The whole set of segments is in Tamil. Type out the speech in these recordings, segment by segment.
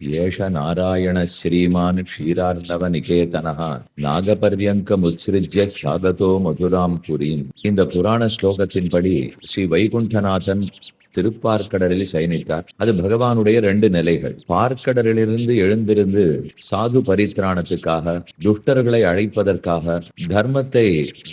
ஏஷ நாராயண ஸ்ரீமான் க்ஷீரார்ணவ நிகேதனஹ நாகபர்யங்கமுத்ஸ்ருஜ்ய ஹ்யாகதோ மதுராம் புரீம். இந்த புராண ஸ்லோகத்தின்படி ஸ்ரீ வைகுண்டநாதன் திருப்பார்க்கடலில் சயனித்தார். அது பகவானுடைய 2 நிலைகள். பார்க்கடலிலிருந்து எழுந்திருந்து சாது பரித்ராணத்துக்காக, துஷ்டர்களை அழைப்பதற்காக, தர்மத்தை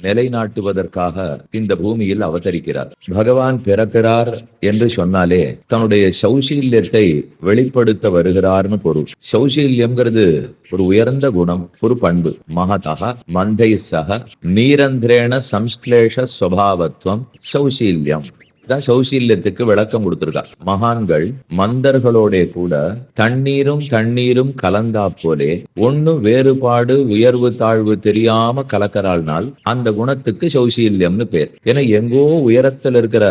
நிலைநாட்டுவதற்காக இந்த பூமியில் அவதரிக்கிறார். பகவான் பிறக்கிறார் என்று சொன்னாலே தன்னுடைய சௌசீல்யத்தை வெளிப்படுத்த வருகிறார்னு பொருள். சௌசீல்யம்ங்கிறது ஒரு உயர்ந்த குணம், ஒரு பண்பு. மகதா மந்தை சக நீரந்திரேண சம்ஸ்லேஷ ஸ்வபாவத்வம் சௌசீல்யம். சௌசீல்யத்துக்கு விளக்கம் கொடுத்திருக்கார். மகான்கள் மந்தர்களோட கூட தண்ணீரும் கலந்தா போலே ஒண்ணு வேறுபாடு உயர்வு தாழ்வு தெரியாம கலக்கறாள்னால் அந்த குணத்துக்கு சௌசீல்யம்னு பேர். ஏன்னா எங்கோ உயரத்தில் இருக்கிற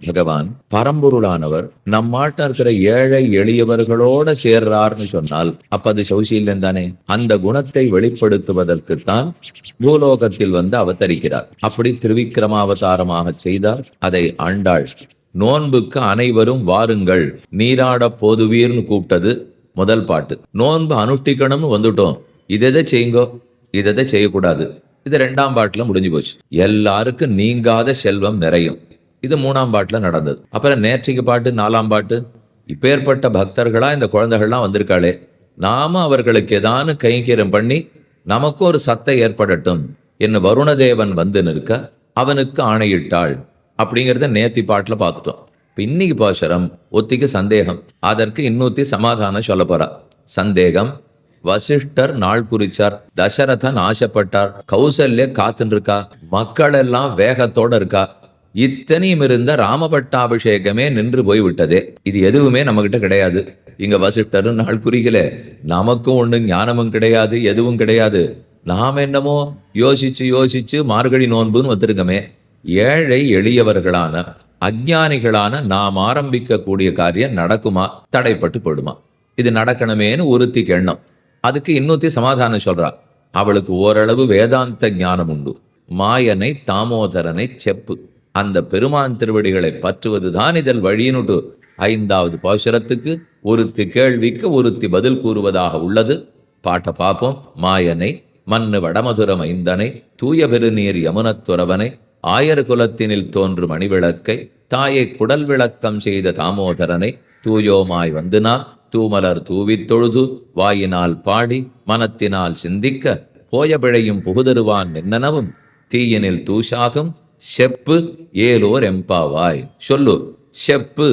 பகவான் பரம்பொருளானவர் நம்மாட்ட இருக்கிற ஏழை எளியவர்களோட சேர்றார்னு சொன்னால் அப்ப அது சௌசீல்யம் தானே. அந்த குணத்தை வெளிப்படுத்துவதற்குத்தான் பூலோகத்தில் அவதரிக்கிறார். அப்படி திருவிக்கிரமாவதாரமாக செய்தார். அதை ஆண்டாள் நோன்புக்கு அனைவரும் வாருங்கள் நீராட போதுவீர்னு கூப்பிட்டது முதல் பாட்டு. நோன்பு அனுஷ்டிக்கணும்னு வந்துட்டோம், இதை செய்யுங்கோ, இதை செய்யக்கூடாது, இது 2ஆம் பாட்டுல முடிஞ்சு போச்சு. எல்லாருக்கும் நீங்காத செல்வம் நிறையும், இது 3ஆம் பாட்டுல நடந்தது. அப்புறம் நேற்றைக்கு பாட்டு 4ஆம் பாட்டு. இப்பேற்பட்ட பக்தர்களா இந்த குழந்தைகள்லாம் வந்திருக்காளே, நாம அவர்களுக்கு ஏதானு கைங்கரியம் பண்ணி நமக்கும் ஒரு சத்தை ஏற்படட்டும் என்று வருணதேவன் வந்து நிற்க அவனுக்கு ஆணையிட்டாள் அப்படிங்கிறத நேத்தி பாட்டுல பார்த்துட்டோம். இப்ப இன்னைக்கு பாசுரம் ஒத்திக்கு சந்தேகம், அதற்கு இன்னொத்தி சமாதானம் சொல்ல போறா. சந்தேகம்: வசிஷ்டர் நாள் குறிச்சார், தசரதன் ஆசைப்பட்டார், கௌசல்ய காத்துன்னு இருக்கா, மக்கள் எல்லாம் வேகத்தோட இருக்கா. இத்தனையும் இருந்த ராமபட்டாபிஷேகமே நின்று போய்விட்டதே. இது எதுவுமே நம்ம கிட்ட கிடையாது. இங்க வசிஷ்டரும் நாள் குறிக்கல, நமக்கும் ஒண்ணு ஞானமும் கிடையாது, எதுவும் கிடையாது. நாம் என்னமோ யோசிச்சு மார்கழி நோன்புன்னு வந்திருக்கமே. ஏழை எளியவர்களான அஞ்ஞானிகளான நாம் ஆரம்பிக்க கூடிய காரியம் நடக்குமா, தடைப்பட்டு போடுமா? இது நடக்கணுமேனு ஒருத்திக்கு எண்ணம். அதுக்கு இன்னொத்தி சமாதானம் சொல்றா. அவளுக்கு ஓரளவு வேதாந்த ஞானம் உண்டு. மாயனை தாமோதரனை செப்பு, அந்த பெருமான் திருவடிகளை பற்றுவதுதான் இதழ் வழியினுட்டு 5வது பாசுரத்துக்கு ஒருத்தி கேள்விக்கு ஒருத்தி பதில் கூறுவதாக உள்ளது. பாட்ட பார்ப்போம். மாயனை மண்ணு வடமதுர மைந்தனை தூய பெருநீர் யமுனத்துறவனை ஆயர் குலத்தினில் தோன்றும் மணிவிளக்கை தாயை குடல் விளக்கம் செய்த தாமோதரனை தூயோமாய் வந்து நான் தூமலர் தூவித் தொழுது வாயினால் பாடி மனத்தினால் சிந்திக்க போய பிழையும் புகுதருவான் நின்னனவும் தீயினில் தூஷாகும் செப்பு ஏலோர் எம்பாவாய். சொல்லு செப்பு.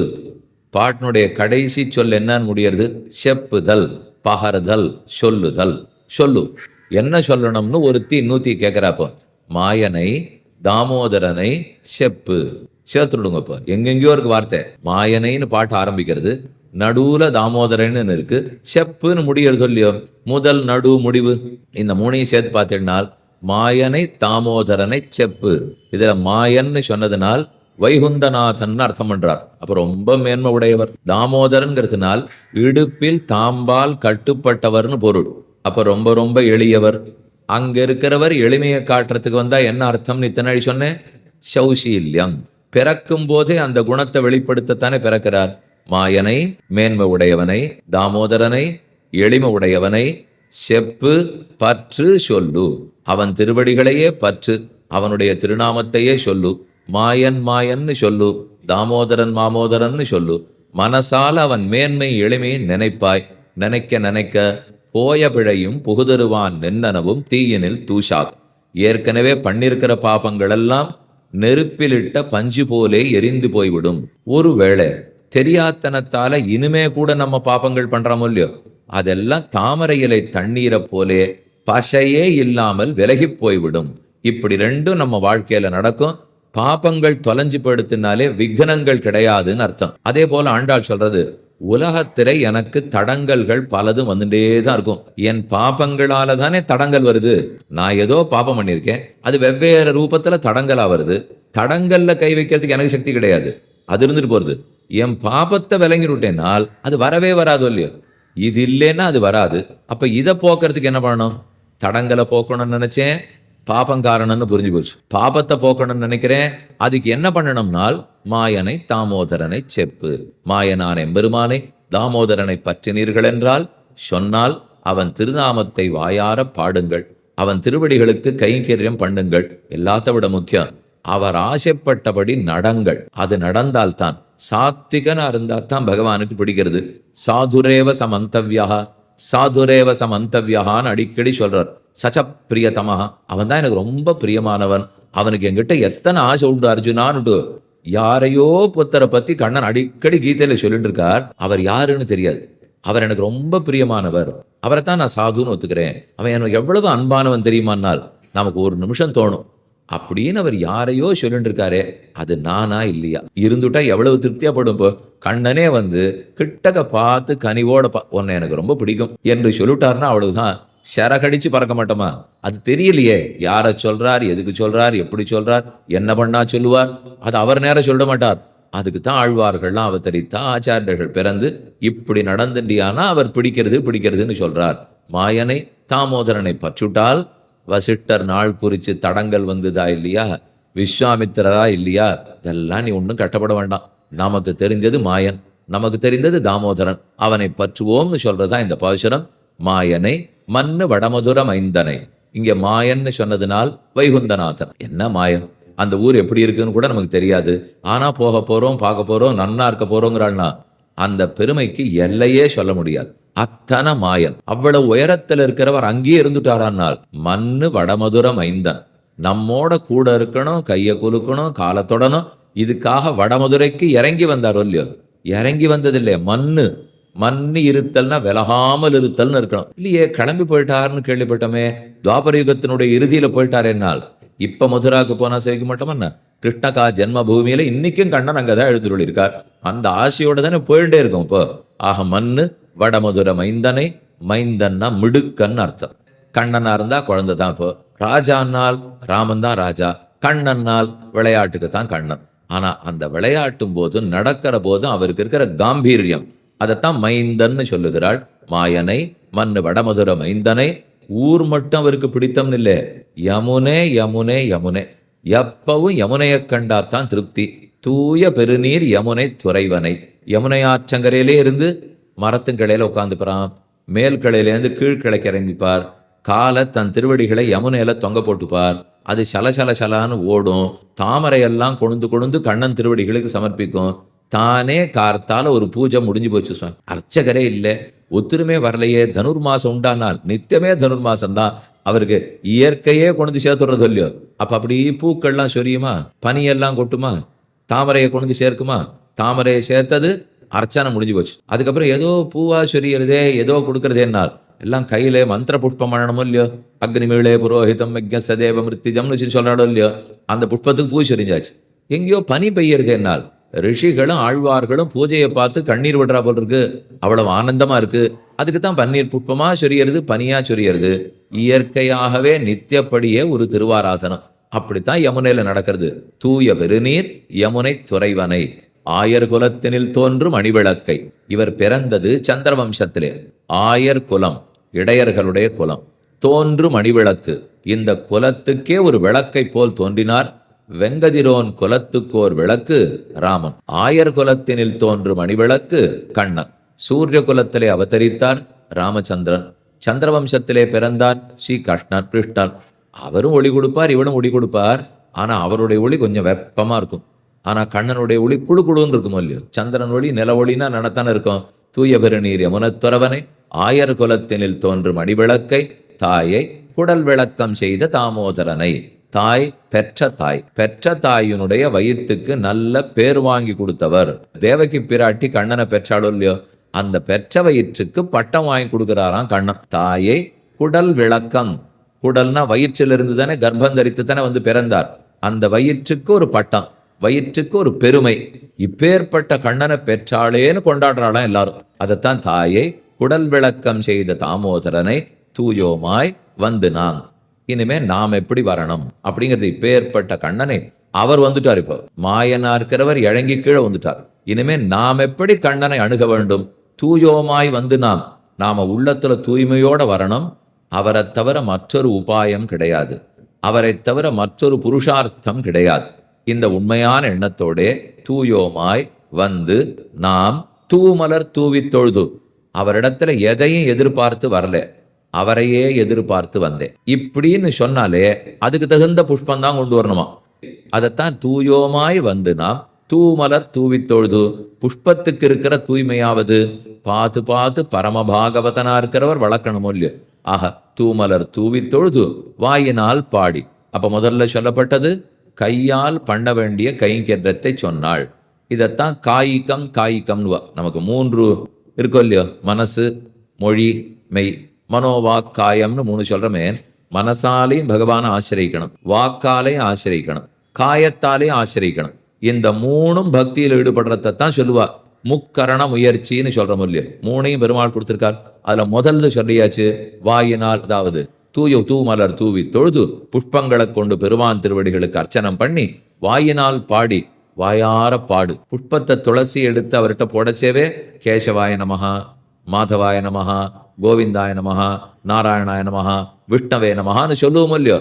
பாட்டினுடைய கடைசி சொல் என்னன்னு முடியறது? செப்புதல், பகர்தல், சொல்லுதல். சொல்லு, என்ன சொல்லணும்னு ஒருத்தி இன்னூத்தி கேட்கிறாப்போ. மாயனை தாமோதரனை செப்பு சேர்த்துடுங்கப்போ. எங்கெங்கயோ இருக்கு வார்த்தை. மாயனைன்னு பாட்டு ஆரம்பிக்கிறது, நடுவுல தாமோதரன்னு இருக்கு, செப்புன்னு முடியறது சொல்லியோ. முதல் நடு முடிவு இந்த 3ஐயும் சேர்த்து பார்த்தீங்கன்னால் மாயனை தாமோதரனை செப்பு. இதுல மாயன்னு சொன்னதுனால் வைகுந்தநாதன் அர்த்தம் பண்றார். அப்ப ரொம்ப மேன்மை உடையவர். தாமோதரன்கிறதுனால் இடுப்பில் தாம்பால் கட்டுப்பட்டவர்னு பொருள். அப்ப ரொம்ப ரொம்ப எளியவர். அங்க இருக்கிறவர் எளிமையை காட்டுறதுக்கு வந்தா என்ன அர்த்தம்னு இத்தனை சொன்னேன்? சௌசீல்யம். பிறக்கும் போதே அந்த குணத்தை வெளிப்படுத்தத்தானே பிறக்கிறார். மாயனை மேன்மை உடையவனை, தாமோதரனை எளிமை உடையவனை, செப்பு பற்று சொல்லு. அவன் திருவடிகளையே பற்று, அவனுடைய திருநாமத்தையே சொல்லு. மாயன் மாயன்னு சொல்லு, தாமோதரன் மாமோதரன்னு சொல்லு. மனசால அவன் மேன்மை எளிமையை நினைப்பாய். நினைக்க நினைக்க போய பிழையும் புகுதருவான் நின்னனவும் தீயினில் தூஷாக். ஏற்கனவே பண்ணிருக்கிற பாபங்கள் எல்லாம் நெருப்பிலிட்ட பஞ்சு போலே எரிந்து போய்விடும். ஒருவேளை தெரியாத்தனத்தால இனிமே கூட நம்ம பாபங்கள் பண்றோமோ இல்லையோ, அதெல்லாம் தாமரை இலை தண்ணீரை போலே பசையே இல்லாமல் விலகி போய்விடும். இப்படி 2ம் நம்ம வாழ்க்கையில நடக்கும். பாபங்கள் தொலைஞ்சு படுத்தினாலே விக்னங்கள் கிடையாதுன்னு அர்த்தம். அதே போல ஆண்டாள் சொல்றது, உலகத்திலே எனக்கு தடங்கல்கள் பலதும் வந்துட்டே தான் இருக்கும். என் பாபங்களால தானே தடங்கல் வருது. நான் ஏதோ பாபம் பண்ணியிருக்கேன், அது வெவ்வேறு ரூபத்துல தடங்கலா வருது. தடங்கல்ல கை வைக்கிறதுக்கு எனக்கு சக்தி கிடையாது, அது இருந்துட்டு போறது. என் பாபத்தை விளங்கி விட்டேனால் அது வரவே வராது இல்லையோ. இது இல்லைன்னா அது வராது. அப்ப இதை போக்குறதுக்கு என்ன பண்ணணும்? தடங்களை போக்கணும்னு நினைச்சேன், பாபம் காரணம்னு புரிஞ்சு போச்சு. பாபத்தை போக்கணும்னு நினைக்கிறேன், அதுக்கு என்ன பண்ணணும்னால் மாயனை தாமோதரனை செப்பு. மாயனான எம்பெருமானை தாமோதரனை பற்றினீர்கள் என்றால் சொன்னால் அவன் திருநாமத்தை வாயார பாடுங்கள், அவன் திருவடிகளுக்கு கைங்கரியம் பண்ணுங்கள். எல்லாத்த விட முக்கியம், அவர் ஆசைப்பட்டபடி நடங்கள். அது நடந்தால்தான், சாத்விகனா இருந்தால்தான் பகவானுக்கு பிடிக்கிறது. சாதுரேவ சமந்தவ்யா, சாதுரேவ சமந்தவ்யான்னு அடிக்கடி சொல்றார். சச்சப்பிரியதமஹா, அவன் தான் எனக்கு ரொம்ப பிரியமானவன். அவனுக்கு என்கிட்ட எத்தனை ஆசை உண்டு அர்ஜுனான்னு யாரையோ புத்தரை பத்தி கண்ணன் அடிக்கடி கீதையில சொல்லிட்டு இருக்கார். அவர் யாருன்னு தெரியாது. அவர் எனக்கு ரொம்ப பிரியமானவர், அவரைத்தான் நான் சாதுன்னு ஒத்துக்கிறேன். அவன் எனக்கு எவ்வளவு அன்பானவன் தெரியுமானால் நமக்கு ஒரு நிமிஷம் தோணும், அப்படின்னு அவர் யாரையோ சொல்லிட்டு இருக்காரே, அது நானா இல்லையா? இருந்துட்டா எவ்வளவு திருப்தியாப்படும். இப்போ கண்ணனே வந்து கிட்டக்க பார்த்து கனிவோட உன்னை எனக்கு ரொம்ப பிடிக்கும் என்று சொல்லிட்டாருன்னா அவ்வளவுதான், சரகடிச்சு பறக்க மாட்டோமா? அது தெரியலையே, யாரை சொல்றார், எதுக்கு சொல்றார், எப்படி சொல்றார், என்ன பண்ணா சொல்லுவார், அது அவர் நேரம் சொல்ல மாட்டார். அதுக்கு தான் ஆழ்வார்கள்லாம் அவதரித்தா, ஆச்சாரியர்கள் பிறந்து இப்படி நடந்துட்டியானா அவர் பிடிக்கிறதுன்னு சொல்றார். மாயனை தாமோதரனை பற்றுட்டால் வசிட்டர் நாள் குறித்து தடங்கள் வந்துதா இல்லையா, விஸ்வாமித்திரரா இல்லையா, இதெல்லாம் நீ ஒன்றும் கட்டப்பட வேண்டாம். நமக்கு தெரிந்தது மாயன், நமக்கு தெரிந்தது தாமோதரன், அவனை பற்றுவோம்னு சொல்றதா இந்த பாசுரம். மாயனை மண்ணு வடமதுர மைந்தனை, இங்க மாயன்னு சொன்னதுனால் வைகுந்தநாதன். என்ன மாயன், அந்த ஊர் எப்படி இருக்குன்னு கூட நமக்கு தெரியாது. ஆனா போக போறோம், பார்க்க போறோம், நன்னா இருக்க போறோங்கிறாள்னா அந்த பெருமைக்கு எல்லையே சொல்ல முடியாது. அத்தனை மாயன். அவ்வளவு உயரத்தில் இருக்கிறவர் அங்கேயே இருந்துட்டாரானால் மண்ணு வடமதுர மைந்தன், நம்மோட கூட இருக்கணும், கையை குலுக்கணும், காலத்தொடணும். இதுக்காக வடமதுரைக்கு இறங்கி வந்தாரோ இல்லையோ? இறங்கி வந்ததில்லையே. மண்ணு இருத்தல்னா விலகாமல் இருத்தல்னு இருக்கணும். இல்லையே, கிளம்பி போயிட்டாருன்னு கேள்விப்பட்டோமே. துவாபர யுகத்தினுடைய இறுதியில போயிட்டார் என்னால். இப்ப மதுராவுக்கு போனா சேர்க்க மாட்டோம்னா, கிருஷ்ணகா ஜென்ம பூமியில இன்னைக்கும் கண்ணன் அங்கதான் எழுந்துள்ள இருக்கார். அந்த ஆசையோட தானே போயிட்டே இருக்கும். இப்போ ஆக மண்ணு வடமதுர மைந்தனை, மைந்தன்னா மிடுக்கன்னு அர்த்தம். கண்ணனா இருந்தா குழந்தை தான். இப்போ ராஜானால் ராமன் தான் ராஜா, கண்ணன்னால் விளையாட்டுக்கு தான் கண்ணன். ஆனா அந்த விளையாட்டும் போதும் நடக்கிற போதும் அவருக்கு இருக்கிற காம்பீரியம், அதைத்தான் மைந்தன்னு சொல்லுகிறாள். மாயனை மண்ணு வடமதுர மைந்தனை. ஊர் மட்டும் அவருக்கு பிடித்தம்னு இல்லை, யமுனே யமுனே யமுனே, எப்பவும் யமுனையை கண்டாத்தான் திருப்தி. தூய பெருநீர் யமுனை துறைவனை, யமுனை ஆற்றங்கரையிலே இருந்து மரத்தின் கிளையில உட்காந்துக்கிறான், மேல் கிளையிலேருந்து கீழ்கிளைக்கு இறங்கிப்பார், காலை தன் திருவடிகளை யமுனையில தொங்க போட்டுப்பார். அது சலசலான்னு ஓடும், தாமரையெல்லாம் கொழுந்து கண்ணன் திருவடிகளுக்கு சமர்ப்பிக்கும். தானே கார்த்தால ஒரு பூஜை முடிஞ்சு போச்சு. அர்ச்சகரே இல்லை, ஒத்துருமே வரலையே. தனுர்மாசம் உண்டானால் நித்தியமே தனுர்மாசம் தான் அவருக்கு. இயற்கையே கொண்டு சேர்த்துறது இல்லையோ? அப்படி பூக்கள்லாம் சொரியுமா, பனியெல்லாம் கொட்டுமா, தாமரையை கொண்டு சேர்க்குமா? தாமரையை சேர்த்தது அர்ச்சனை முடிஞ்சு போச்சு. அதுக்கப்புறம் ஏதோ பூவா சொரியறதே, ஏதோ கொடுக்கறதே என்னால் எல்லாம் கையிலே மந்திர புஷ்பம் பண்ணணுமோ இல்லையோ? அக்னிமீளே புரோஹிதம் யஜ்ஞ சதேவ மிருத்திஜம்னு சொல்றாடோ இல்லையோ? அந்த புஷ்பத்துக்கு பூ சொரிஞ்சாச்சு. எங்கேயோ பனி பெய்யறது என்னால் ரிஷிகளும் ஆழ்வார்களும் பூஜையை பார்த்து கண்ணீர் விடுறா போல் இருக்கு, அவ்வளவு ஆனந்தமா இருக்கு. அதுக்கு தான் பன்னீர் புஷ்பமா சொரியறது, பனியா சொரியறது. இயற்கையாகவே நித்தியப்படியே ஒரு திருவாராதனம். அப்படித்தான் யமுனையில நடக்கிறது. தூய பெருநீர் யமுனை துறைவனை, ஆயர் குலத்தினில் தோன்றும் அணிவிளக்கை. இவர் பிறந்தது சந்திரவம்சத்திலே. ஆயர் குலம், இடையர்களுடைய குலம். தோன்றும் அணிவிளக்கு, இந்த குலத்துக்கே ஒரு விளக்கை போல் தோன்றினார். வெங்கதிரோன் குலத்துக்கோர் விளக்கு ராமன். ஆயர் குலத்தினில் தோன்றும் அணிவிளக்கு கண்ணன். சூரிய குலத்திலே அவதரித்தார் ராமச்சந்திரன். சந்திரவம்சத்திலே பிறந்தார் ஸ்ரீ கிருஷ்ணன். அவரும் ஒளி கொடுப்பார், இவனும் ஒளி கொடுப்பார். ஆனா அவருடைய ஒளி கொஞ்சம் வெப்பமா இருக்கும். ஆனா கண்ணனுடைய ஒளி குழுன்னு இருக்குமோ இல்லையோ? சந்திரன் ஒளி நில ஒளினா நடத்தானே இருக்கும். தூய பெருநீர் யமுனத்துறவனை, ஆயர் குலத்தினில் தோன்றும் அடிவிளக்கை, தாயை குடல் விளக்கம் செய்த தாமோதரனை. தாய் பெற்ற தாய், பெற்ற தாயினுடைய வயிற்றுக்கு நல்ல பேர் வாங்கி கொடுத்தவர். தேவகி பிராட்டி கண்ணனை பெற்றாளோ இல்லையோ? அந்த பெற்ற வயிற்றுக்கு பட்டம் வாங்கி கொடுக்கிறாராம் கண்ணன். தாயை குடல் விளக்கம், குடல்னா வயிற்றிலிருந்து தானே கர்ப்பம் தரித்து தானே வந்து பிறந்தார். அந்த வயிற்றுக்கு ஒரு பட்டம், வயிற்றுக்கு ஒரு பெருமை. இப்பேற்பட்ட கண்ணனை பெற்றாளேன்னு கொண்டாடுறாளாம் எல்லாரும். அதைத்தான் தாயை குடல் விளக்கம் செய்த தாமோதரனை தூயோமாய் வந்து நாம். இனிமே நாம் எப்படி வரணும் அப்படிங்கிறது. இப்பேற்பட்ட கண்ணனை அவர் வந்துட்டார். இப்போ மாயனா இருக்கிறவர் இறங்கி கீழே வந்துட்டார். இனிமே நாம் எப்படி கண்ணனை அணுக வேண்டும்? தூயோமாய் வந்து நாம உள்ளத்துல தூய்மையோட வரணும். அவரை தவிர மற்றொரு உபாயம் கிடையாது, அவரை தவிர மற்றொரு புருஷார்த்தம் கிடையாது. இந்த உண்மையான எண்ணத்தோடே தூயோமாய் வந்து நாம் தூமலர் தூவி தொழுது. அவரிடத்துல எதையும் எதிர்பார்த்து வரல, அவரையே எதிர்பார்த்து வந்தேன் இப்படின்னு சொன்னாலே அதுக்கு தகுந்த புஷ்பம் தான் கொண்டு வரணுமா. அதைத்தான் தூயோமாய் வந்து நாம் தூமலர் தூவி தொழுது. புஷ்பத்துக்கு இருக்கிற தூய்மையாவது பார்த்து பார்த்து பரமபாகவதனா இருக்கிறவர் வளர்க்கணுமோ இல்லையோ. ஆக தூமலர் தூவி தொழுது வாயினால் பாடி. அப்ப முதல்ல சொல்லப்பட்டது கையால் பண்ண வேண்டிய கைங்கரியத்தை சொன்னாள். இதைத்தான் காய்கம் காய்கம்னுவா. நமக்கு 3 இருக்கும் இல்லையோ, மனசு, மொழி, மெய். மனோவாக்காயம்னு 3 சொல்றமே. மனசாலையும் பகவானை ஆசிரியக்கணும், வாக்காலையும் ஆசிரியக்கணும், காயத்தாலையும் ஆசிரியக்கணும். இந்த 3ம் பக்தியில் ஈடுபடுறதான் சொல்லுவா. முக்கரண முயற்சின்னு சொல்றோம் இல்லையோ, 3ஐயும் பெருமாள் கொடுத்திருக்கார். அதுல முதல்ல சொல்லியாச்சு வாயினால், அதாவது தூமலர் தூவி தொழுது புஷ்பங்களை கொண்டு பெருமான் திருவடிகளுக்கு அர்ச்சனம் பண்ணி வாயினால் பாடி. வாயார பாடு. புஷ்பத்தை துளசி எடுத்து அவர்கிட்ட போடச்சேவே கேசவாய நமஹா, மாதவாய நமஹா, கோவிந்தாய நமஹா, நாராயணாய நமஹா, விஷ்ணவே நமஹான்னு சொல்லுவோம் இல்லையோ.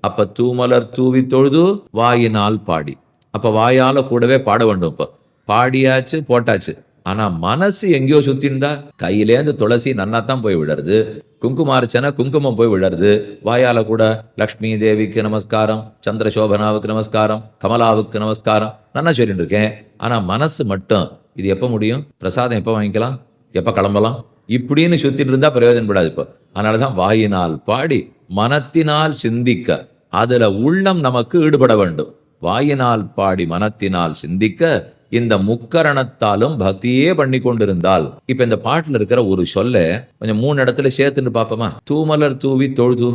அப்ப தூமலர் தூவி தொழுது வாயினால் பாடி. அப்ப வாயால கூடவே பாட வேண்டும். இப்ப பாடியாச்சு, போட்டாச்சு. ஆனா மனசு எங்கேயோ சுத்தின்டா. கையிலேருந்து துளசி நன்னாத்தான் போய் விடுறது, குங்குமார்ச்சனை குங்குமம் போய் விடுறது. வாயால கூட லக்ஷ்மி தேவிக்கு நமஸ்காரம், சந்திரசோபனாவுக்கு நமஸ்காரம், கமலாவுக்கு நமஸ்காரம் நன்னா சொல்லிட்டு இருக்கேன். ஆனா மனசு மட்டும் இது எப்ப முடியும், பிரசாதம் எப்ப வாங்கிக்கலாம், எப்ப கிளம்பலாம் இப்படின்னு சுத்திட்டு இருந்தா பிரயோஜனப்படாது. இப்போ அதனாலதான் வாயினால் பாடி மனத்தினால் சிந்திக்க, அதுல உள்ளம் நமக்கு ஈடுபட வேண்டும். வாயினால் பாடி மனத்தினால் சிந்திக்க இந்த முக்கரணத்தாலும் பக்தியே பண்ணி கொண்டிருந்தால். இப்ப இந்த பாட்டுல இருக்கிற ஒரு சொல்ல கொஞ்சம் 3 இடத்துல சேர்த்துன்னு பார்ப்போமா. தூமலர் தூவி தொழுது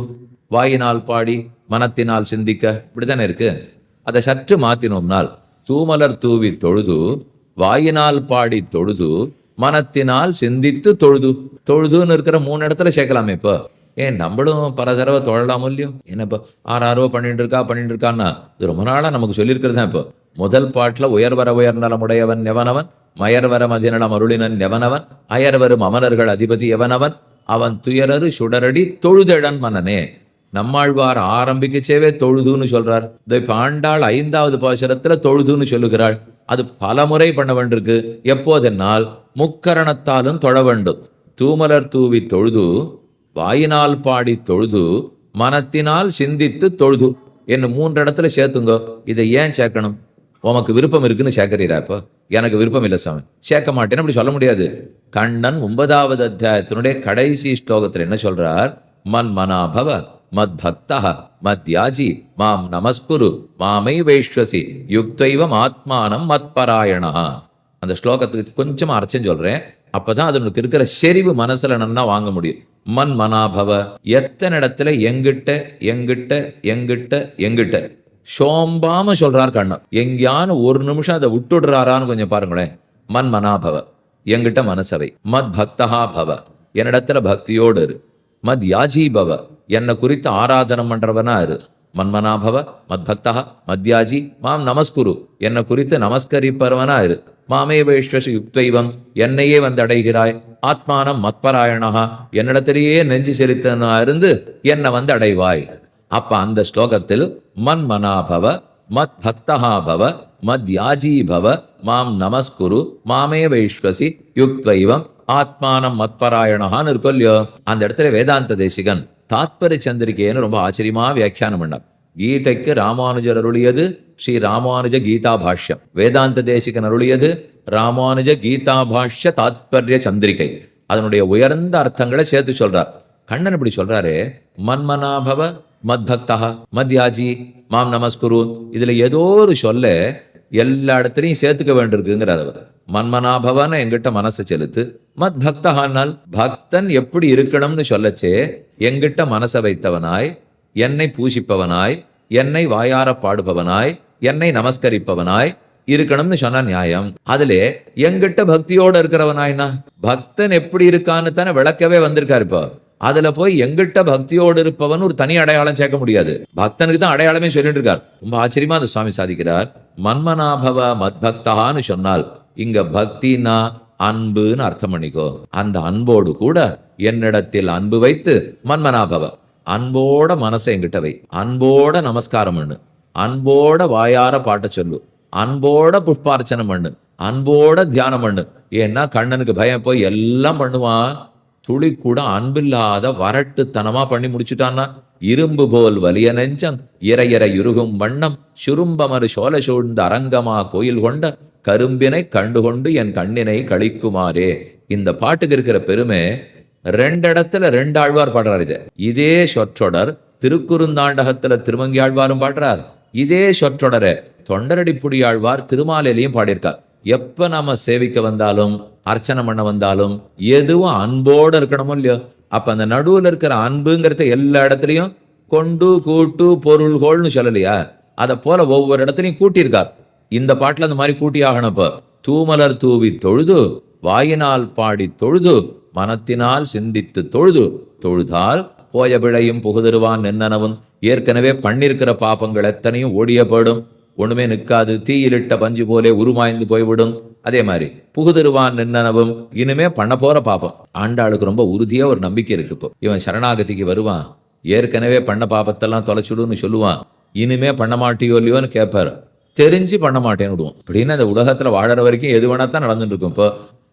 வாயினால் பாடி மனத்தினால் சிந்திக்க, இப்படித்தானே இருக்கு. அதை சற்று மாத்தினோம்னால் தூமலர் தூவி தொழுது வாயினால் பாடி தொழுது மனத்தினால் சிந்தித்து தொழுது. தொழுதுன்னு இருக்கிற 3 இடத்துல சேர்க்கலாமே. இப்போ ஏன் நம்மளும் பல தடவை தொழலாமோ இல்லையோ. என்ன இப்போ ஆறாரோ பண்ணிட்டு இருக்கான்னா இது ரொம்ப நாளா நமக்கு சொல்லியிருக்கிறது தான். இப்போ முதல் பாட்டுல உயர்வர உயர்நலமுடையவன் எவனவன், மயர்வர மதிநலம் அருளினன் எவனவன், அயர்வரும் அமரர்கள் அதிபதி எவனவன், அவன் துயரரு சுடரடி தொழுதழன் மனனே. நம்மாழ்வார் ஆரம்பிக்கச்சேவே தொழுதுன்னு சொல்றார். இப்ப ஆண்டாள் 5வது பாசுரத்துல தொழுதுன்னு சொல்லுகிறாள். அது பல முறை பண்ண வேண்டியிருக்கு. எப்போதென்னால் முக்கரணத்தாலும் தொழ வேண்டும். தூமலர் தூவி தொழுது வாயினால் பாடி தொழுது மனத்தினால் சிந்தித்து தொழுது என்ன 3 இடத்துல சேர்த்துங்க. இதை ஏன் சேர்க்கணும்? உமக்கு விருப்பம் இருக்குன்னு சேர்க்கிறீரா? இப்போ எனக்கு விருப்பம் இல்லை சுவாமி, சேர்க்க மாட்டேன்னு அப்படி சொல்ல முடியாது. கண்ணன் 9வது அத்தியாயத்தினுடைய கடைசி ஸ்லோகத்தில் என்ன சொல்றார்? மன் மனாபவ மத் பக்தஹ மத்யாஜி மாம் நமஸ்குரு மாமை வைஸ்வசி யுக்தைவம் ஆத்மானம் மத்பராயணா. அந்த ஸ்லோகத்துக்கு கொஞ்சமா அர்ச்சம் சொல்றேன், அப்பதான் அதனுக்கு இருக்கிற செறிவு மனசுல நன்னா வாங்க முடியும். மன் மனாபவ, எத்தனை இடத்துல எங்கிட்ட எங்கிட்ட எங்கிட்ட எங்கிட்ட சோம்பாம சொல்றார் கண்ணன். எங்கேயானு ஒரு நிமிஷம் அதை விட்டுடுறாரான்னு கொஞ்சம் பாருங்களேன். மன் மனாபவ, எங்கிட்ட மனசவை. மத் பக்தஹா பவ, என்னிடத்துல பக்தியோடு இரு. மத் யாஜி பவ, என்னை குறித்து ஆராதனம் பண்றவனா இரு. மன்மனாபவ மத் பக்தஹா மத்யாஜி மாம் நமஸ்குரு, என்னை குறித்து நமஸ்கரிப்பவனா இரு. மாமே வைஸ்வசி யுக்தைவம், என்னையே வந்து அடைகிறாய். ஆத்மானம் மத்பராயணா, என்னிடத்திலேயே நெஞ்சு செலுத்தனா இருந்து என்னை வந்து அடைவாய். அப்ப அந்த ஸ்லோகத்தில் மன் மனாபவ மத் பக்தஹா பவ மத்யாஜி பவ மாம் நமஸ்குரு மாமே வைஸ்வசி யுக்தைவம் ஆத்மானம் மத்பராயணான்னு இருக்கும் இல்லையோ. அந்த இடத்துல வேதாந்த தேசிகன் தாத்பரிய சந்திரிகைன்னு ரொம்ப ஆச்சரியமா வியாக்கியானம் பண்ணார். கீதைக்கு ராமானுஜர் அருளியது ஸ்ரீ ராமானுஜ கீதா பாஷ்யம், வேதாந்த தேசிகன் அருளியது ராமானுஜ கீதா பாஷ்ய தாத்பரிய சந்திரிகை. அதனுடைய உயர்ந்த அர்த்தங்களை சேர்த்து சொல்றார். கண்ணன் இப்படி சொல்றாரு, மன்மனாபவ மத் பக்தஹா மத்யாஜி மாம் நமஸ்குரு. இதுல ஏதோ ஒரு சொல்ல எல்லா இடத்துலையும் சேர்த்துக்க வேண்டியிருக்குங்கிறார் அவர். மன்மனாபவன எங்கிட்ட மனசை செலுத்து, மத் பக்தஹானால் பக்தன் எப்படி இருக்கணும்னு சொல்லச்சே எங்கிட்ட மனசை வைத்தவனாய், என்னை பூசிப்பவனாய், என்னை வாயார பாடுபவனாய், என்னை நமஸ்கரிப்பவனாய் இருக்கணும்னு சொன்ன நியாயம். அதிலே எங்கிட்ட பக்தியோட இருக்கிறவனாய்னா பக்தன் எப்படி இருக்கான்னு தானே விளக்கவே வந்திருக்காரு. இப்போ அதுல போய் எங்கிட்ட பக்தியோடு இருப்பவன் ஒரு தனி அடையாளம் சேர்க்க முடியாது. பக்தனுக்கு தான் அடையாளமே சொல்லிட்டு இருக்கார். ரொம்ப ஆச்சரியமா அந்த சுவாமி சாதிக்கிறார். மன்மனாபவ மத் பக்தஹான்னு சொன்னால் இங்க பக்தினா அன்புன்னு அர்த்தம் பண்ணிக்கோ. அந்த அன்போடு கூட என்னிடத்தில் அன்பு வைத்து மன்மனாபவ, அன்போட மனசை எங்கிட்ட வை, அன்போட நமஸ்காரம் பண்ணு, அன்போட வாயார பாட்ட சொல்லு, அன்போட புஷ்பார்ச்சனம் பண்ணு, அன்போட தியானம் பண்ணு. ஏன்னா கண்ணனுக்கு பயம் போய் எல்லாம் பண்ணுவான், துளி கூட அன்பில்லாத வரட்டுத்தனமா பண்ணி முடிச்சுட்டான்னா. இரும்பு போல் வலிய நெஞ்சம் இறையற இறுகும் வண்ணம் சுரும்பமறு சோழ சூழ்ந்த அரங்கமா கோயில் கொண்ட கரும்பினை கண்டுகொண்டு என் கண்ணினை கழிக்குமாறே. இந்த பாட்டுக்கு இருக்கிற பெருமை, ரெண்டு இடத்துல ரெண்டு ஆழ்வார் பாடுறார். இதே சொற்றொடர் திருக்குறுந்தாண்டகத்துல திருமங்கி ஆழ்வாரும் பாடுறார். இதே சொற்றொடரை தொண்டரடிப்புடி ஆழ்வார் திருமாலையிலையும் பாடியிருக்கார். எப்ப நாம சேவிக்க வந்தாலும் அர்ச்சனை பண்ண வந்தாலும் எதுவும் அன்போடு இருக்கணுமோ இல்லையோ, அப்ப அந்த நடுவுல இருக்கிற அன்புங்கிறத எல்லா இடத்துலையும் கொண்டு கூட்டு பொருள்கோள்னு சொல்லலையா, அதை போல ஒவ்வொரு இடத்துலையும் கூட்டியிருக்கார். இந்த பாட்டுல அந்த மாதிரி கூட்டி ஆகணும். இப்ப தூமலர் தூவி தொழுது வாயினால் பாடி தொழுது மனத்தினால் சிந்தித்து தொழுது தொழுதால் போய பிழையும் புகுதிருவான் என்னனவும். ஏற்கனவே பண்ணிருக்கிற பாப்பங்கள் எத்தனையும் ஓடியப்படும், ஒண்ணுமே நிற்காது, தீயிலிட்ட பஞ்சு போலே உருமாய்ந்து போய்விடும். அதே மாதிரி புகுதிருவான் என்னனவும், இனிமே பண்ண போற பாப்பம். ஆண்டாளுக்கு ரொம்ப உறுதியா ஒரு நம்பிக்கை இருக்கு. இப்போ இவன் சரணாகதிக்கு வருவான், ஏற்கனவே பண்ண பாப்பத்தெல்லாம் தொலைச்சுடுன்னு சொல்லுவான், இனிமே பண்ண மாட்டியோ இல்லையோன்னு கேட்பாரு. தெரிஞ்சு பண்ண மாட்டேன்னு விடுவோம். அப்படின்னு அந்த உலகத்துல வாழற வரைக்கும் எது வேணாத்தான் நடந்துட்டு இருக்கும். இப்போ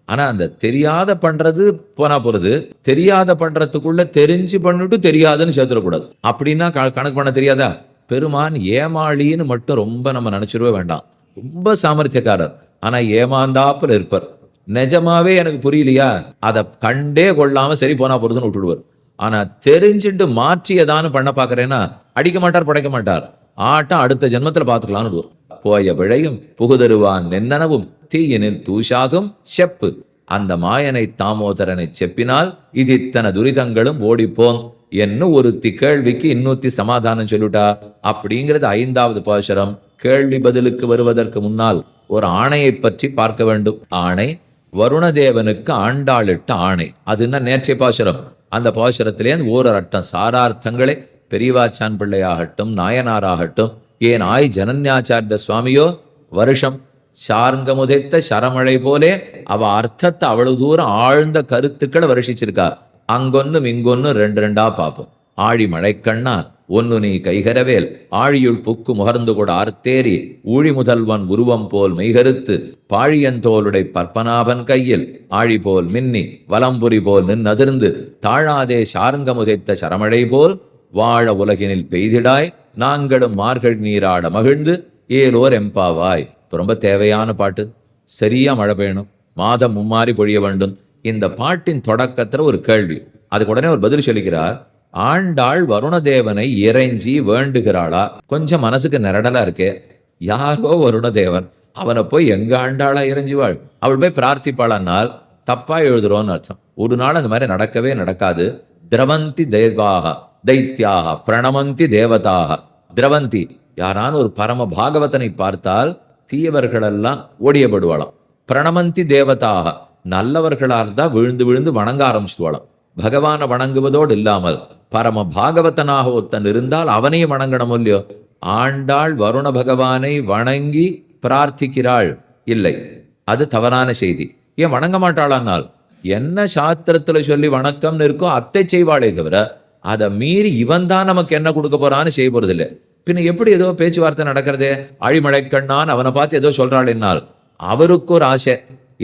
ஆனா அந்த தெரியாத பண்றது போனா போறது, தெரியாத பண்றதுக்குள்ள தெரிஞ்சு பண்ணிட்டு தெரியாதுன்னு சேர்த்துடக்கூடாது. அப்படின்னா கணக்கு பண்ண தெரியாதா? பெருமான் ஏமாளின்னு மட்டும் ரொம்ப நம்ம நினைச்சிடவே வேண்டாம். ரொம்ப சாமர்த்தியக்காரர், ஆனா ஏமாந்தாப்புல இருப்பார். நிஜமாவே எனக்கு புரியலையா, அதை கண்டே கொள்ளாம சரி போனா போறதுன்னு விட்டுடுவார். ஆனா தெரிஞ்சுட்டு மாற்றியதான்னு பண்ண பாக்குறேன்னா அடிக்க மாட்டார், படைக்க மாட்டார். ஆட்டம் அடுத்த ஜென்மத்துல பாத்துக்கலான்னு போய பிழையும் புகுதருவான் நென்னனவும் தீயினில் தூஷாகும் செப்பு. அந்த மாயனை தாமோதரனை செப்பினால் இது இத்தனை துரிதங்களும் ஓடிப்போம் என்ன ஒருத்தி கேள்விக்கு இன்னொத்தி சமாதானம் சொல்லிட்டா. அப்படிங்கிறது 5வது பாசுரம். கேள்வி பதிலுக்கு வருவதற்கு முன்னால் ஒரு ஆணையை பற்றி பார்க்க வேண்டும். ஆணை வருணதேவனுக்கு ஆண்டாளிட்ட ஆணை. அது என்ன நேற்றைய பாசுரம். அந்த பாசுரத்திலே ஓர் அர்த்தம் சாரார்த்தங்களை பெரியவாச்சான் பிள்ளையாகட்டும் நாயனாராகட்டும், ஏன் ஆய் ஜனன்யாச்சாரிய சுவாமியோ வருஷம் சார்ங்கமுதைத்த சரமழை போலே அவ அர்த்தத்தை அவ்வளவு தூரம் ஆழ்ந்த கருத்துக்களை வருஷிச்சிருக்கா. அங்கொன்னும் இங்கொன்னும் ரெண்டு ரெண்டா பார்ப்போம். ஆழி மழைக்கண்ணா ஒன்னு நீ கைகரவேல் ஆழியுள் புக்கு முகர்ந்து கூட ஆர்த்தேரி ஊழி முதல்வன் உருவம் போல் மெய்கருத்து பாழியந்தோளுடை பற்பனாபன் கையில் ஆழி போல் மின்னி வலம்புரி போல் நின்னதிர்ந்து தாழாதே சார்ங்கமுதைத்த சரமழை போல் வாழ உலகினில் பெய்திடாய் நாங்களும் மார்கள் நீராட மகிழ்ந்து ஏலோர் எம்பாவாய். ரொம்ப தேவையான பாட்டு. சரியா மழை பெய்யணும், மாதம் மும்மாறி பொழிய வேண்டும். இந்த பாட்டின் தொடக்கத்துல ஒரு கேள்வி, அதுக்கு உடனே ஒரு பதில் சொல்லிக்கிறார். ஆண்டாள் வருணதேவனை இறைஞ்சி வேண்டுகிறாளா? கொஞ்சம் மனசுக்கு நிரடலா இருக்கே. யாரோ வருணதேவன், அவனை போய் எங்க ஆண்டாளா இறைஞ்சுவாள், அவள் போய் பிரார்த்திப்பாளானால் தப்பா எழுதுறோன்னு அர்த்தம். ஒரு நாள் அந்த மாதிரி நடக்கவே நடக்காது. திரவந்தி தேவாக தைத்தியாக பிரணமந்தி தேவதாக. திரவந்தி, யாரான ஒரு பரம பாகவதனை பார்த்தால் தீயவர்களெல்லாம் ஓடியப்படுவாளாம். பிரணமந்தி தேவதாக, நல்லவர்களால் தான் விழுந்து விழுந்து வணங்க ஆரம்பிச்சுவாளாம். பகவானை வணங்குவதோடு இல்லாமல் பரம பாகவதனாக ஒருத்தன் இருந்தால் அவனையும் வணங்கணும் இல்லையோ. ஆண்டாள் வருண பகவானை வணங்கி பிரார்த்திக்கிறாள் இல்லை, அது தவறான செய்தி. ஏன் வணங்க மாட்டாளானால் என்ன சாஸ்திரத்துல சொல்லி வணக்கம்னு இருக்கோ அத்தை செய்வாளே தவிர அதை மீறி இவன் தான் நமக்கு என்ன கொடுக்க போறான்னு செய்ய போறது இல்லை. பின்ன எப்படி ஏதோ பேச்சுவார்த்தை நடக்கிறதே, ஆழிமழைக்கண்ணான் அவனை பார்த்து ஏதோ சொல்றாள் என்னால் அவருக்கு ஒரு ஆசை.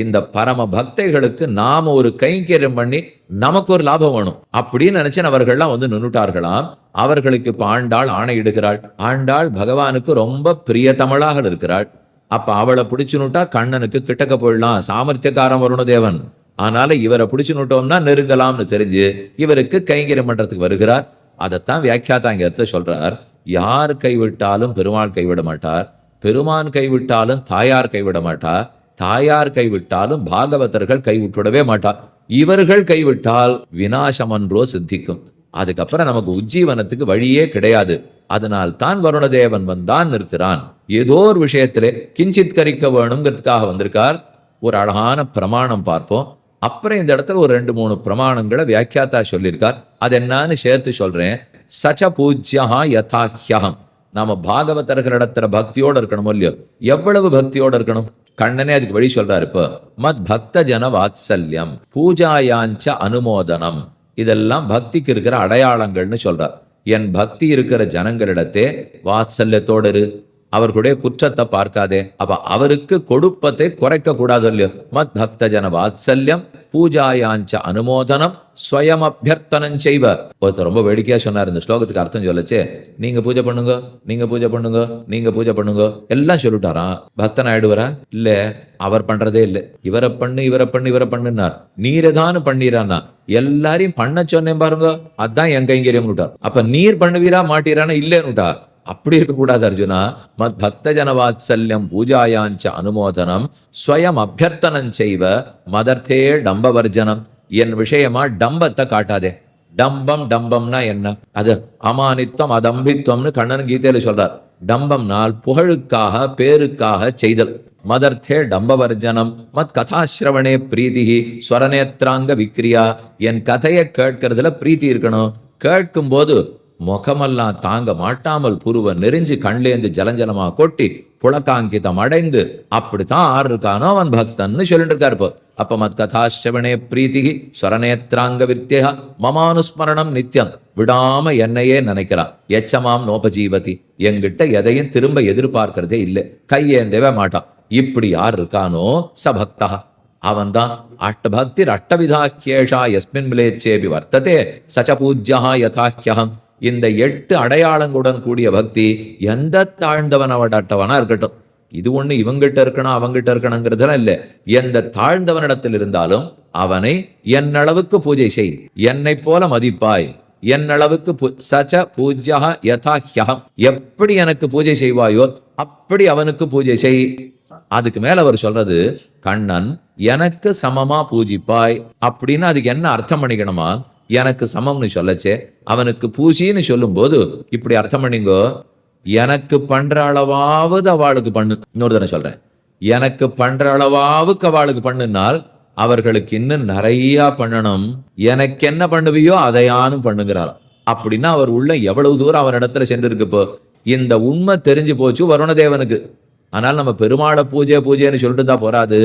இந்த பரம பக்தைகளுக்கு நாம ஒரு கைங்கரியம் பண்ணி நமக்கு ஒரு லாபம் வேணும் அப்படின்னு நினைச்சு அவர்கள்லாம் வந்து நின்னுட்டார்களாம். அவர்களுக்கு இப்ப ஆண்டாள் ஆணையிடுகிறாள். ஆண்டாள் பகவானுக்கு ரொம்ப பிரியத்தமிழாக இருக்கிறாள். அப்ப அவளை பிடிச்சுனுட்டா கண்ணனுக்கு கிட்டக்க போயிடலாம், சாமர்த்தியக்காரன் வருணதேவன். ஆனாலும் இவரை பிடிச்சுனுட்டோம்னா நெருங்கலாம்னு தெரிஞ்சு இவருக்கு கைங்கரியம் பண்றதுக்கு வருகிறார். அதைத்தான் வியாக்கியாதா இங்க எடுத்து சொல்றார். யார் கைவிட்டாலும் பெருமாள் கைவிட மாட்டார், பெருமான் கைவிட்டாலும் தாயார் கைவிட மாட்டார், தாயார் கைவிட்டாலும் பாகவதர்கள் கைவிட்டுவிடவே மாட்டார். இவர்கள் கைவிட்டால் விநாசமன்றோ சித்திக்கும். அதுக்கப்புறம் நமக்கு உஜ்ஜீவனத்துக்கு வழியே கிடையாது. அதனால் தான் வருணதேவன் வந்தான் இருக்கிறான். ஏதோ ஒரு விஷயத்திலே கிஞ்சித் கரிக்க வேணுங்கிறதுக்காக வந்திருக்கார். ஒரு அழகான பிரமாணம் பார்ப்போம். அப்புறம் இந்த இடத்துல ஒரு 2-3 பிரமாணங்களை வியாக்கியாத்தா சொல்லியிருக்கார். அது என்னன்னு சேர்த்து சொல்றேன். சச்ச பூஜ்யா யதாஹ்யம். நாம பாகவதர்களிடத்துல பக்தியோடு இருக்கணும் இல்லையோ. எவ்வளவு பக்தியோடு இருக்கணும்? கண்ணனே அதுக்கு வழி சொல்றாரு. இப்போ மத் பக்த ஜன வாத்சல்யம் பூஜாயாஞ்ச அனுமோதனம், இதெல்லாம் பக்திக்கு இருக்கிற அடையாளங்கள்னு சொல்றார். என் பக்தி இருக்கிற ஜனங்களிடத்தே வாத்சல்யத்தோடு இரு, அவர்களுடைய குற்றத்தை பார்க்காதே. அப்ப அவருக்கு கொடுப்பதை குறைக்க கூடாது இல்லையோ. மத் பக்த ஜன வாத்சல்யம் பூஜாயாஞ்ச அனுமோதனம் ஸ்வயம் அபியர்த்தனம் செய்வ. ஒருத்தர் ரொம்ப வேடிக்கையா சொன்னார் இந்த ஸ்லோகத்துக்கு அர்த்தம் சொல்லச்சு, நீங்க பூஜை பண்ணுங்க, நீங்க பூஜை பண்ணுங்க, நீங்க பூஜை பண்ணுங்க எல்லாம் சொல்லிட்டாராம். பக்தன் ஆயிடுவாரா? இல்ல, அவர் பண்றதே இல்லை. இவரை பண்ணு, இவரை பண்ணு, இவரை பண்ணுனார். நீரதான் பண்ணிறானா? எல்லாரையும் பண்ண சொன்னேன் பாருங்க, அதான் என் கைங்கரியம் விட்டார். அப்ப நீர் பண்ணுவீரா மாட்டீரானா? இல்லைன்னு. அப்படி இருக்கக்கூடாது அர்ஜுனா. மத் பக்த ஜனவாத்சல்யம் பூஜாயாஞ்ச அனுமோதனம் ஸ்வயம் அபியர்த்தனம் செய்வ மதர்த்தே டம்பவர்ஜனம். என் விஷயமா டம்பத்தை காட்டாதே. டம்பம் டம்பம்னா என்ன? அது அமானித்வம் அதம்பித்வம்னு கண்ணன் கீதையில சொல்றார். டம்பம்னால் புகழுக்காக பேருக்காக செய்தல். மதர்த்தே டம்பவர்ஜனம் மத் கதாசிரவணே பிரீதிஹி ஸ்வரநேத்ராங்க விக்ரியா. என் கதையை கேட்கறதுல பிரீத்தி இருக்கணும். கேட்கும் போது முகமெல்லாம் தாங்க மாட்டாமல் புருவ நெறிஞ்சு கண்லேந்து ஜலஞ்சலமா கொட்டி புலகாங்கிதம் அடைந்து அப்படித்தான் ஆறு இருக்கானோ அவன் பக்தன்னு சொல்லிட்டு இருக்காரு. இப்போ அப்ப மத் கதாசிரவணே பிரீத்திகி ஸ்வரநேத்ராங்க வித்தியா மமானுஸ்மரணம் நித்தியம். விடாம என்னையே நினைக்கிறான். எச்சமாம் நோபஜீவதி. என்கிட்ட எதையும் திரும்ப எதிர்பார்க்கிறதே இல்லை, கையேந்தவே மாட்டான். இப்படி யார் இருக்கானோ ச பக்தா, அவன்தான். அஷ்டபக்தி அஷ்டவிதாக்கியேஷா எஸ்மின் மிலேச்சேபி வர்த்ததே சச்ச பூஜ்யா யதாக்கியம். இந்த 8 அடையாளங்களுடன் கூடிய பக்தி எந்த தாழ்ந்தவனவடட்டவனா இருக்கட்டும். இது ஒண்ணு இவங்கிட்ட இருக்கணும் அவங்கிட்ட இருக்கணுங்கிறதுலாம் இல்லை. எந்த தாழ்ந்தவனிடத்தில் இருந்தாலும் அவனை என்னளவுக்கு பூஜை செய், என்னை போல மதிப்பாய், என்னளவுக்கு சச்ச பூஜ்யா யதாக்கியம். எப்படி எனக்கு பூஜை செய்வாயோ அப்படி அவனுக்கு பூஜை செய். அதுக்கு மேல அவர் சொல்றது, கண்ணன் எனக்கு சமமா பூஜிப்பாய் அப்படின்னு அதுக்கு என்ன அர்த்தம் பண்ணிக்கணுமா? எனக்கு சமம்னு சொல்லச்சே அவனுக்கு பூஜின்னு சொல்லும் போது இப்படி அர்த்தம் பண்ணிங்கோ, எனக்கு பண்ற அளவாவது அவளுக்கு பண்ணு. இன்னொரு தடவை சொல்றேன், எனக்கு பண்ற அளவாவுக்கு அவளுக்கு பண்ணுனால் அவர்களுக்கு இன்னும் நிறைய பண்ணணும். எனக்கு என்ன பண்ணுவியோ அதையானும் பண்ணுங்கிறாராம். அப்படின்னா அவர் உள்ள எவ்வளவு தூரம் அவன் இடத்துல சென்று இருக்கு. இப்போ இந்த உண்மை தெரிஞ்சு போச்சு வருணதேவனுக்கு. ஆனால் நம்ம பெருமாளை பூஜைன்னு சொல்லிட்டு தான் போறாது,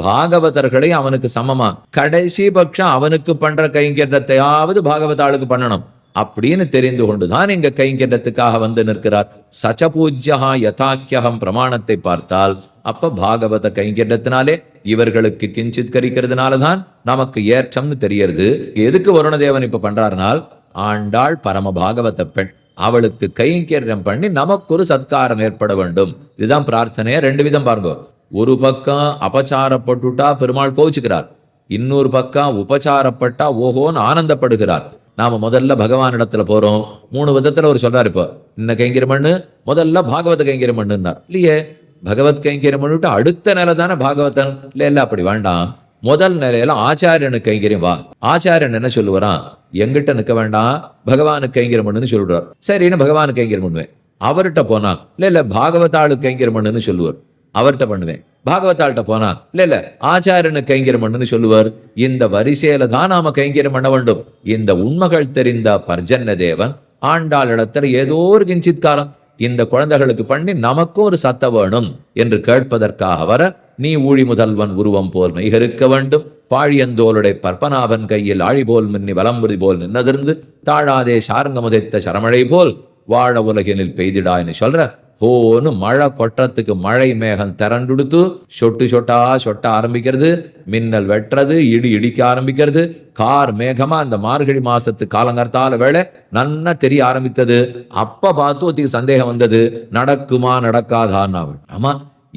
பாகவதர்களை அவனுக்கு சமமா கடைசி பட்சம் அவனுக்கு பண்ற கைங்கேற்றத்தையாவது பாகவதாளுக்கு பண்ணணும் அப்படின்னு தெரிந்து கொண்டுதான் இங்க கைங்கேற்றத்துக்காக வந்து நிற்கிறார். சச்ச பூஜ்யா யதாக்கியம் பிரமாணத்தை பார்த்தால் அப்ப பாகவத கைங்கேற்றத்தினாலே இவர்களுக்கு கிஞ்சித் கரிக்கிறதுனாலதான் நமக்கு ஏற்றம்னு தெரியறது. எதுக்கு வருணதேவன் இப்ப பண்றாருனால், ஆண்டாள் பரம பாகவத பெண், அவளுக்கு கைங்கரியம் பண்ணி நமக்கு ஒரு சத்காரம் ஏற்பட வேண்டும். இதுதான் பிரார்த்தனைய. 2 விதம் பாருங்க. ஒரு பக்கம் அபச்சாரப்பட்டுட்டா பெருமாள் கோவிச்சுக்கிறார், இன்னொரு பக்கம் உபச்சாரப்பட்டா ஓஹோன்னு ஆனந்தப்படுகிறார். நாம முதல்ல பகவான் இடத்துல போறோம். 3 விதத்துல ஒரு சொல்றாரு. இப்போ இந்த கைங்கரியம் பண்ணு, முதல்ல பாகவத கைங்கரியம் பண்ணுன்னார் இல்லையே. பகவத் கைங்கரியம் பண்ணிட்டு அடுத்த நிலை தானே பாகவதன். இல்ல அப்படி வேண்டாம். முதல் நிலையில ஆச்சாரியனுக்கு கைங்கரியம் வா. ஆச்சாரியன் என்ன சொல்லுவாரான், எங்கிட்ட நிற்க வேண்டாம் பகவானுக்கு கைங்கரியம் பண்ணுன்னு சொல்லிடுவார். சரின்னு பகவானுக்கு கைங்கரியம் பண்ணுவேன். அவர்கிட்ட போனா இல்ல பாகவதாளுக்கு கைங்கரியம் பண்ணுன்னு சொல்லுவார், அவர்கிட்ட பண்ணுவேன். பாகவதாள்கிட்ட போனா இல்ல ஆச்சாரியனுக்கு கைங்கரியம் பண்ணுன்னு சொல்லுவார். இந்த வரிசையில தான் நாம கைங்கரியம் பண்ண வேண்டும். இந்த உண்மைகள் தெரிந்த பர்ஜன்ய தேவன் ஆண்டாள் இடத்துல ஏதோ ஒரு கிஞ்சித்காரம் இந்த குழந்தைகளுக்கு பண்ணி நமக்கும் ஒரு சத்த வேணும் என்று கேட்பதற்காக வர, நீ ஊழி முதல்வன் உருவம் போல் மெய்கருக்க வேண்டும், பாழியந்தோளுடைய பற்பனாவன் கையில் ஆழி போல் மின்னி வலம்புரி போல் நின்னதிர்ந்து தாழாதே சாரங்க முதைத்த சரமழை போல் வாழ உலகினில் பெய்திடான்னு சொல்ற. ஹோன்னு மழை கொட்டுறதுக்கு மழை மேகம் திரண்டுடுத்து சொட்டு சொட்ட ஆரம்பிக்கிறது, மின்னல் வெட்டுறது, இடி இடிக்க ஆரம்பிக்கிறது. கார் மேகமா அந்த மார்கழி மாசத்து காலங்கர்த்தால வேலை நன்னா தெரிய ஆரம்பித்தது. அப்ப பார்த்து ஒத்திக்கு சந்தேகம் வந்தது, நடக்குமா நடக்காதான்னு. ஆமா,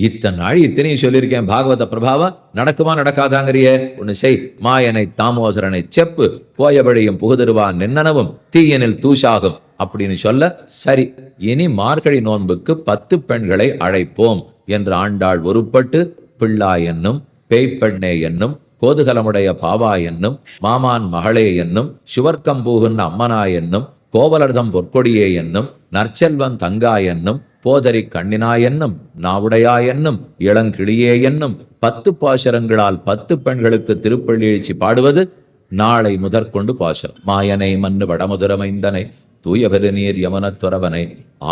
இத்தனை நாள் இத்தனையும் சொல்லியிருக்கேன், பாகவத பிரபாவம் நடக்குமா நடக்காதாங்கிறிய. ஒண்ணு செய், மாயனை தாமோதரனை செப்பு போயபடியும் புகுதிருவான் நின்னனவும் தீயனில் தூஷாகும் அப்படின்னு சொல்ல, சரி இனி மார்கழி நோன்புக்கு 10 பெண்களை அழைப்போம் என்று ஆண்டாள் ஒருப்பட்டு, பிள்ளா என்னும் பேய்ப்பெண்ணே என்னும் கோதுகலமுடைய பாவா என்னும் மாமான் மகளே என்னும் சுவர்க்கம்பூகுன் அம்மனா என்னும் கோவலர்தம் பொற்கொடியே என்னும் நற்செல்வன் தங்கா என்னும் போதரி கண்ணினா என்னும் நாவுடையா என்னும் இளங்கிளியே என்னும் 10 பாசுரங்களால் 10 பெண்களுக்கு திருப்பள்ளி எழுச்சி பாடுவது நாளை முதற்கொண்டு பாசுரம். மாயனை மண்ணு வடமுதுரமைந்தனை தூய பெருநீர் யமுனத்துறவனை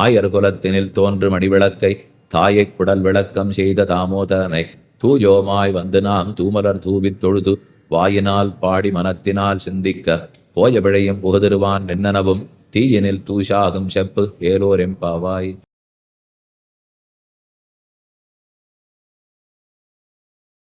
ஆயர் குலத்தினில் தோன்று மணிவிளக்கை தாயை குடல் விளக்கம் செய்த தாமோதரனை தூயோமாய் வந்து நாம் தூமலர் தூவித் தொழுது வாயினால் பாடி மனத்தினால் சிந்திக்க போய விழையும் புகுதிருவான் நின்னனவும் தீயினில் தூஷாகும் செப்பு ஏலோரெம்பாவாய்.